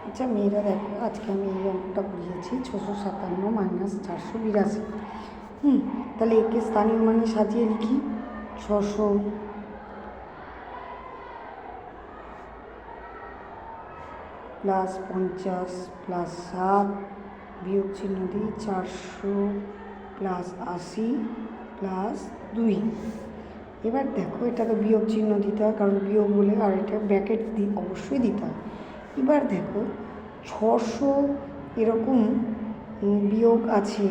আচ্ছা মেয়েরা দেখো, আজকে আমি এই অঙ্কটা বুঝিয়েছি 657 মাইনাস 482। তাহলে একে স্থানীয় মানে সাজিয়ে লিখি। 600 প্লাস 50 প্লাস 7 বিয়োগ চিহ্ন দিই 400 প্লাস 80 প্লাস 2। এবার দেখো, এটা তো বিয়োগ চিহ্ন দিতে হয়, কারণ বিয়োগ বলে, আর এটা ব্র্যাকেট অবশ্যই দিতে হয়। এবার দেখো 600 এরকম বিয়োগ আছে,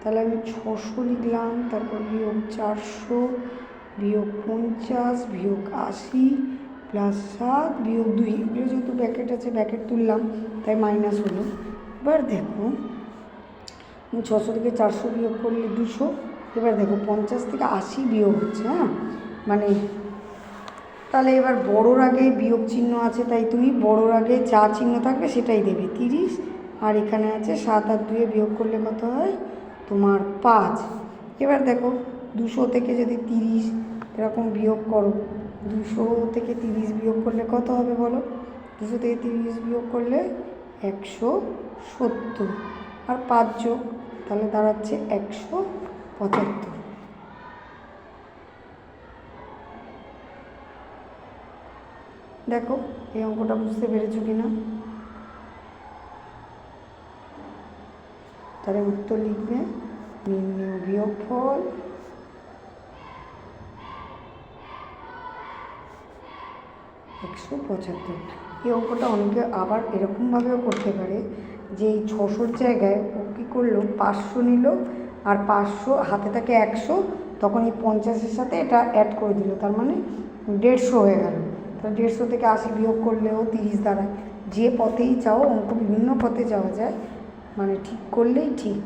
তাহলে আমি 600 লিখলাম, তারপর বিয়োগ 400 বিয়োগ 50 বিয়োগ 80 প্লাস 7 বিয়োগ 2। এগুলো যেহেতু ব্র্যাকেট আছে, ব্র্যাকেট তুললাম, তাই মাইনাস হলো। এবার দেখো 600 থেকে 400 বিয়োগ করলে 200। এবার দেখো 50 থেকে 80 বিয়োগ হচ্ছে, মানে তাহলে এবার বড়োর আগে বিয়োগ চিহ্ন আছে, তাই তুমি বড়োর আগে যা চিহ্ন থাকবে সেটাই দেবে, 30। আর এখানে আছে 7 আর 2 বিয়োগ করলে কত হয় তোমার 5। এবার দেখো 200 থেকে যদি 30 এরকম বিয়োগ করো, 200 থেকে 30 বিয়োগ করলে কত হবে বলো? 200 থেকে 30 বিয়োগ করলে 170, আর 5 যোগ, তাহলে দাঁড়াচ্ছে 175। দেখো এই অঙ্কটা বুঝতে পেরেছো কি না? তাহলে উত্তর লিখবে নির্ণয় বিয়োগফল একশো 75। এই অঙ্কটা অনেকে আবার এরকমভাবেও করতে পারে যে এই 600-র জায়গায় ও কী করলো, 500 নিল, আর 500 হাতে থাকে 100, তখন এই 50-এর সাথে এটা অ্যাড করে দিল, তার মানে 150 হয়ে গেল। তাহলে 150 থেকে 80 বিয়োগ করলেও 30 দাঁড়ায়। যে পথেই চাও, অঙ্ক বিভিন্ন পথে যাওয়া যায়, মানে ঠিক করলেই ঠিক।